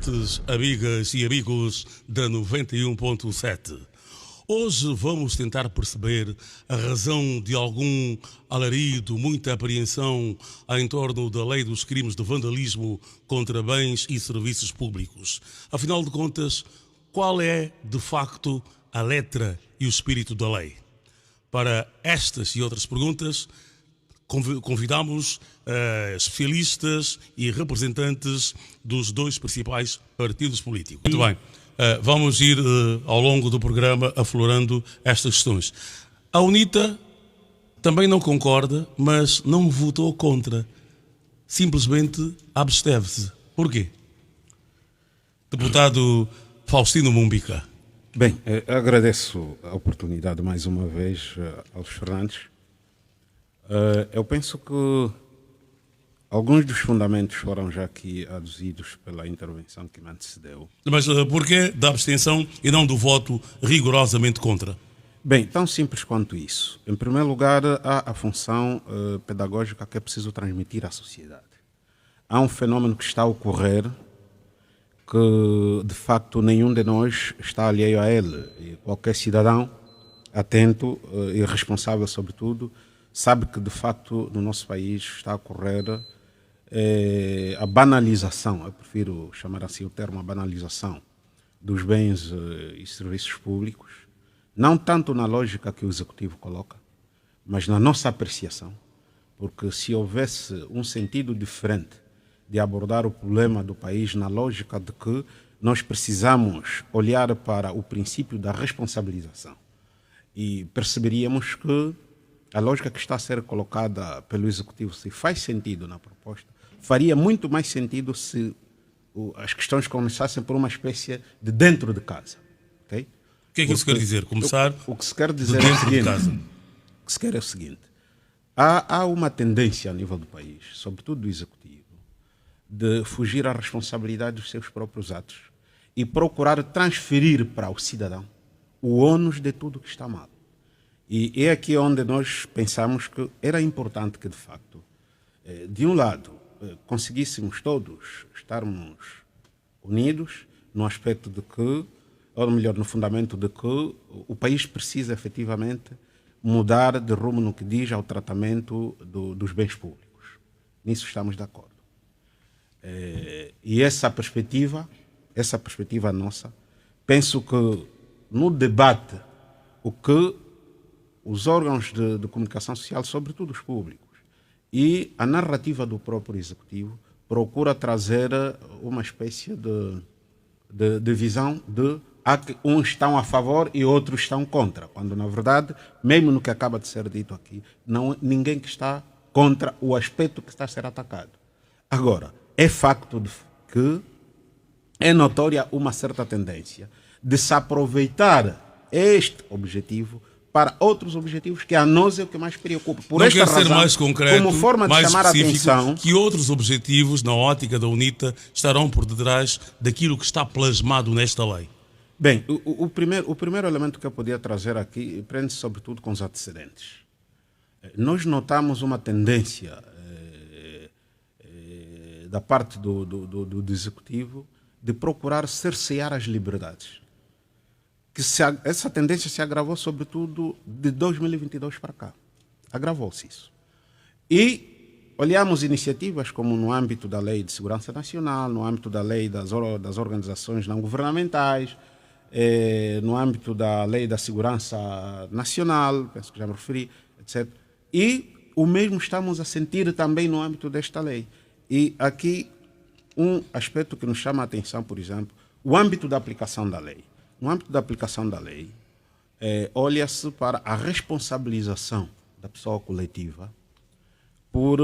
noites, amigas e amigos da 91.7. Hoje vamos tentar perceber a razão de algum alarido, muita apreensão em torno da lei dos crimes de vandalismo contra bens e serviços públicos. Afinal de contas, qual é, de facto, a letra e o espírito da lei? Para estas e outras perguntas, convidamos especialistas e representantes dos dois principais partidos políticos. Muito bem, vamos ir ao longo do programa aflorando estas questões. A UNITA também não concorda, mas não votou contra. Simplesmente absteve-se. Porquê? Deputado Faustino Mumbica. Bem, agradeço a oportunidade mais uma vez aos Fernandes. Eu penso que alguns dos fundamentos foram já aqui aduzidos pela intervenção que me antecedeu. Mas porquê da abstenção e não do voto rigorosamente contra? Bem, tão simples quanto isso. Em primeiro lugar, há a função pedagógica que é preciso transmitir à sociedade. Há um fenómeno que está a ocorrer que, de facto, nenhum de nós está alheio a ele. E qualquer cidadão atento e responsável, sobretudo, sabe que, de facto, no nosso país está a ocorrer a banalização, eu prefiro chamar assim o termo, a banalização dos bens e serviços públicos, não tanto na lógica que o Executivo coloca, mas na nossa apreciação, porque se houvesse um sentido diferente de abordar o problema do país na lógica de que nós precisamos olhar para o princípio da responsabilização e perceberíamos que a lógica que está a ser colocada pelo Executivo, se faz sentido na proposta, faria muito mais sentido se as questões começassem por uma espécie de dentro de casa. Okay? O que é que isso quer dizer? Começar o que se quer dizer é o seguinte, o que se quer é o seguinte. Há uma tendência a nível do país, sobretudo do Executivo, de fugir à responsabilidade dos seus próprios atos e procurar transferir para o cidadão o ônus de tudo que está mal. E é aqui onde nós pensamos que era importante que, de facto, de um lado, conseguíssemos todos estarmos unidos no aspecto de que, ou melhor, no fundamento de que o país precisa efetivamente mudar de rumo no que diz ao tratamento dos bens públicos. Nisso estamos de acordo. E essa perspectiva nossa, penso que no debate o que os órgãos de comunicação social, sobretudo os públicos, e a narrativa do próprio Executivo procura trazer uma espécie de visão de que uns estão a favor e outros estão contra, quando na verdade, mesmo no que acaba de ser dito aqui, ninguém que está contra o aspecto que está a ser atacado. Agora, é facto que é notória uma certa tendência de se aproveitar este objetivo para outros objetivos que a nós é o que mais preocupa. Por não esta quer razão, ser mais concreto, como forma de mais chamar a atenção, que outros objetivos, na ótica da UNITA, estarão por detrás daquilo que está plasmado nesta lei? Bem, o primeiro elemento que eu podia trazer aqui prende-se sobretudo com os antecedentes. Nós notamos uma tendência da parte do Executivo de procurar cercear as liberdades. Essa tendência se agravou sobretudo de 2022 para cá. Agravou-se isso. E olhamos iniciativas como no âmbito da Lei de Segurança Nacional, no âmbito da Lei das organizações não governamentais, no âmbito da Lei da Segurança Nacional, penso que já me referi, etc. E o mesmo estamos a sentir também no âmbito desta lei. E aqui um aspecto que nos chama a atenção, por exemplo, o âmbito da aplicação da lei. No âmbito da aplicação da lei, olha-se para a responsabilização da pessoa coletiva por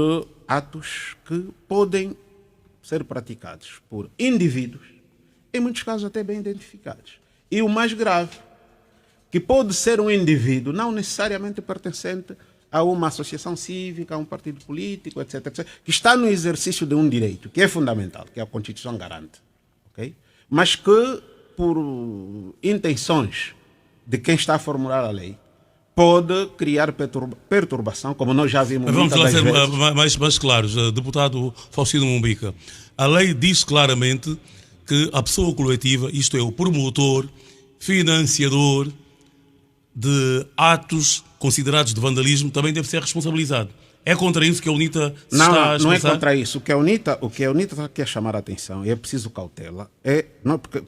atos que podem ser praticados por indivíduos, em muitos casos até bem identificados. E o mais grave, que pode ser um indivíduo não necessariamente pertencente a uma associação cívica, a um partido político, etc., etc., que está no exercício de um direito, que é fundamental, que a Constituição garante, okay? Mas que, por intenções de quem está a formular a lei, pode criar perturbação, como nós já vimos muitas das vezes. Vamos lá ser mais claros, deputado Faustino Mumbica. A lei diz claramente que a pessoa coletiva, isto é, o promotor, financiador de atos considerados de vandalismo, também deve ser responsabilizado. É contra isso que a UNITA se está a expressar? Não é contra isso. O que a UNITA quer chamar a atenção, e é preciso cautela,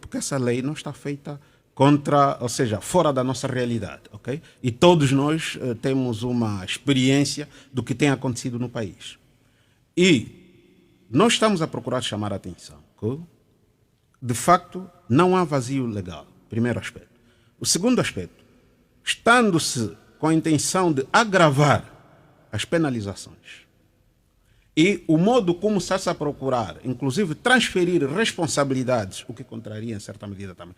porque essa lei não está feita contra, ou seja, fora da nossa realidade, ok? E todos nós temos uma experiência do que tem acontecido no país. E nós estamos a procurar chamar a atenção que, de facto, não há vazio legal, primeiro aspecto. O segundo aspecto, estando-se com a intenção de agravar as penalizações e o modo como está-se a procurar, inclusive transferir responsabilidades, o que contraria em certa medida também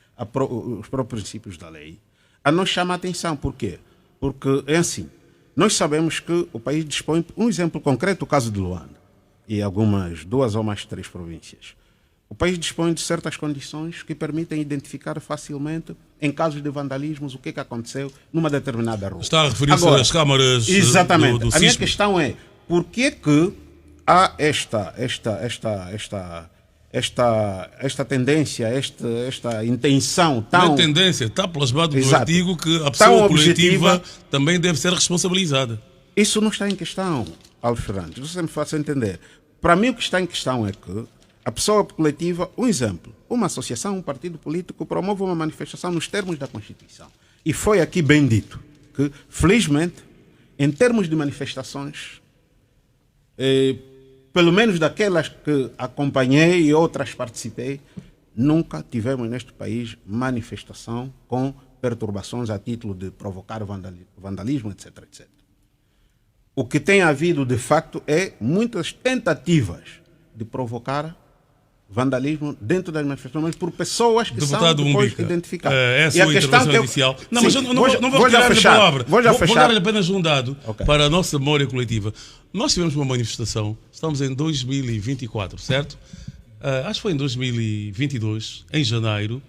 os próprios princípios da lei, a nos chama a atenção. Por quê? Porque é assim, nós sabemos que o país dispõe, um exemplo concreto, o caso de Luanda, e algumas 2 ou mais 3 províncias. O país dispõe de certas condições que permitem identificar facilmente, em casos de vandalismos, o que aconteceu numa determinada rua. Está a referir-se às câmaras exatamente. do A minha sismo. questão é, por que há esta tendência, esta intenção tão... Não é tendência, está plasmado no Exato. artigo que a pessoa objetiva, coletiva também deve ser responsabilizada. Isso não está em questão, Alves Fernandes. Você me faz entender. Para mim, o que está em questão é que a pessoa coletiva, um exemplo, uma associação, um partido político promove uma manifestação nos termos da Constituição. E foi aqui bem dito que, felizmente, em termos de manifestações, pelo menos daquelas que acompanhei e outras participei, nunca tivemos neste país manifestação com perturbações a título de provocar vandalismo, etc, etc. O que tem havido, de facto, é muitas tentativas de provocar vandalismo dentro das manifestações, mas por pessoas que são depois identificadas. É a sua intervenção inicial. Não, mas eu não vou retirar-lhe a palavra. Vou dar-lhe apenas um dado para a nossa memória coletiva. Nós tivemos uma manifestação, estamos em 2024, certo? Acho que foi em 2022, em janeiro,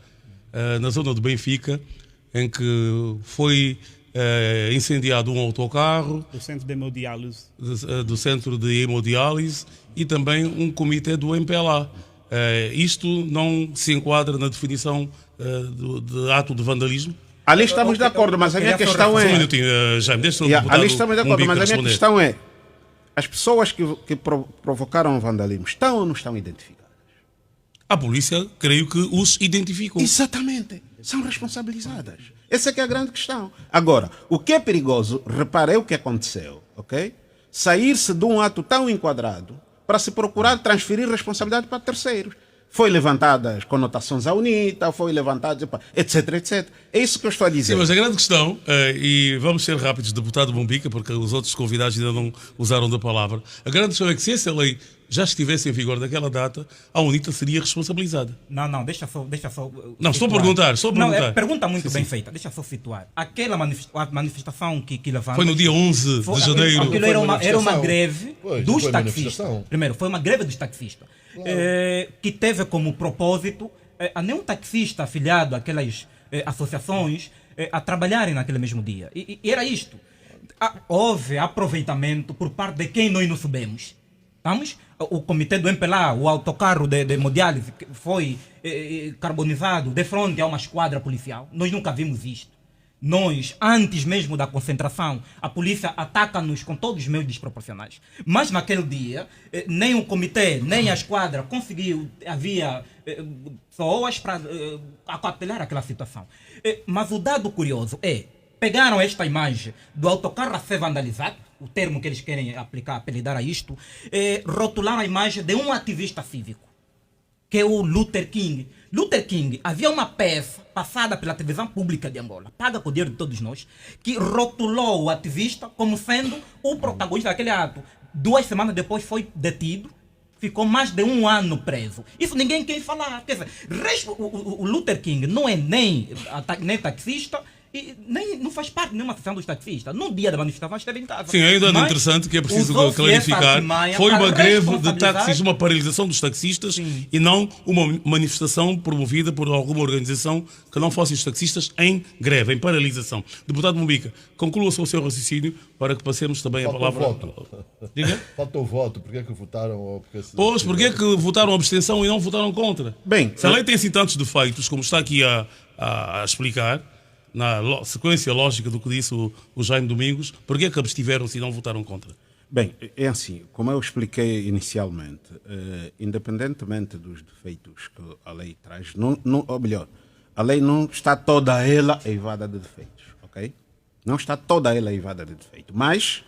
na zona do Benfica, em que foi incendiado um autocarro do centro de hemodiálise, e também um comitê do MPLA. Isto não se enquadra na definição de ato de vandalismo? Ali estamos de acordo, mas a minha questão é... Só um minutinho, Jaime, deixa-me botar ali estamos de acordo, mas a minha questão é, as pessoas que provocaram o vandalismo estão ou não estão identificadas? A polícia, creio que os identificou. Exatamente. São responsabilizadas. Essa é que é a grande questão. Agora, o que é perigoso, reparei o que aconteceu, ok? Sair-se de um ato tão enquadrado para se procurar transferir responsabilidade para terceiros. Foi levantadas conotações à UNITA, foi levantado, etc, etc. É isso que eu estou a dizer. Sim, mas a grande questão, e vamos ser rápidos, deputado Bombica, porque os outros convidados ainda não usaram da palavra, a grande questão é que se essa lei já estivesse em vigor naquela data, a UNITA seria responsabilizada. Não, deixa só. Não, estou a perguntar. Não, é pergunta muito bem feita, deixa só situar. Aquela manifestação que levanta... Foi no dia 11 de janeiro. Aquilo era uma greve dos taxistas. Primeiro, foi uma greve dos taxistas. Que teve como propósito a nenhum taxista afiliado àquelas associações a trabalharem naquele mesmo dia. E era isto. Houve aproveitamento por parte de quem nós não sabemos. O comitê do MPLA, o autocarro de hemodiálise foi carbonizado de frente a uma esquadra policial. Nós nunca vimos isto. Nós, antes mesmo da concentração, a polícia ataca-nos com todos os meios desproporcionais. Mas naquele dia, nem o comitê, nem a esquadra conseguiu, havia pessoas para acautelar aquela situação. Mas o dado curioso é, pegaram esta imagem do autocarro a ser vandalizado, o termo que eles querem aplicar, apelidar a isto, rotularam a imagem de um ativista cívico, que é o Luther King. Luther King, havia uma peça passada pela televisão pública de Angola, paga com o dinheiro de todos nós, que rotulou o ativista como sendo o protagonista daquele ato. 2 semanas depois foi detido, ficou mais de 1 ano preso. Isso ninguém quer falar. Quer dizer, o Luther King não é nem taxista, e nem, não faz parte de nenhuma sessão dos taxistas. No dia da manifestação esteve em casa. Sim, ainda é interessante que é preciso clarificar. Foi uma greve de táxis, uma paralisação dos taxistas. Sim. E não uma manifestação promovida por alguma organização que não fossem os taxistas em greve, em paralisação. Deputado Mombica, conclua o seu raciocínio para que passemos também a palavra. Diga? Falta o voto. Porquê que votaram? Porquê que votaram abstenção e não votaram contra? Bem, se a lei tem assim tantos defeitos, como está aqui a explicar, na sequência lógica do que disse o Jaime Domingos, porquê que abstiveram-se e não votaram contra? Bem, é assim, como eu expliquei inicialmente, independentemente dos defeitos que a lei traz, ou melhor, a lei não está toda ela eivada de defeitos, ok? Não está toda ela eivada de defeitos, mas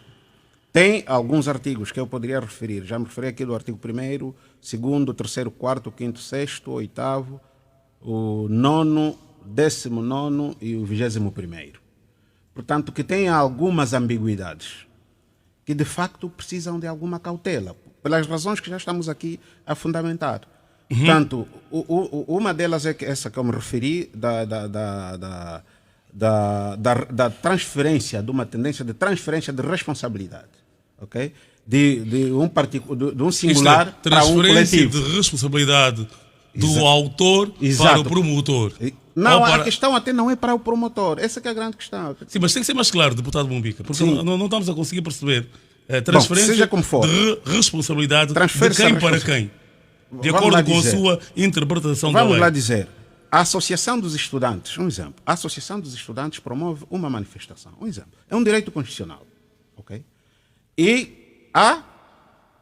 tem alguns artigos que eu poderia referir, já me referi aqui do artigo 1º, 2º, 3º, 4º, 5º, 6º, 8º, o 9º, 19º e o 21º. Portanto, que tem algumas ambiguidades que de facto precisam de alguma cautela, pelas razões que já estamos aqui a fundamentar. Portanto, uma delas é essa que eu me referi, da transferência, de uma tendência de transferência de responsabilidade, ok? De um singular para um coletivo. Transferência de responsabilidade do autor para o promotor. Não, a questão até não é para o promotor. Essa que é a grande questão. Sim, mas tem que ser mais claro, deputado Mombica, porque não estamos a conseguir perceber. Transferência seja como for, de responsabilidade de quem para quem? De acordo com a sua interpretação da lei. Vamos lá dizer. A Associação dos Estudantes, um exemplo. A Associação dos Estudantes promove uma manifestação. Um exemplo. É um direito constitucional. Ok? E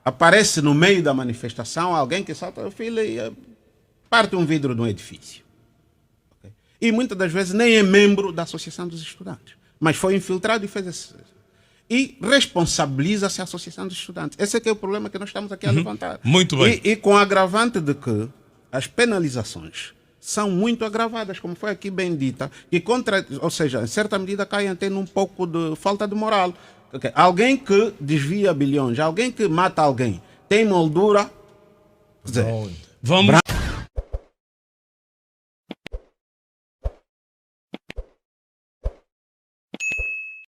aparece no meio da manifestação alguém que salta a fila e parte um vidro de um edifício. Okay? E muitas das vezes nem é membro da Associação dos Estudantes, mas foi infiltrado e fez esse. E responsabiliza-se a Associação dos Estudantes. Esse é que é o problema que nós estamos aqui a levantar. Muito bem. E com o agravante de que as penalizações são muito agravadas, como foi aqui bem dita, e ou seja, em certa medida caem até num pouco de falta de moral. Okay? Alguém que desvia bilhões, alguém que mata alguém, tem moldura. Quer dizer, vamos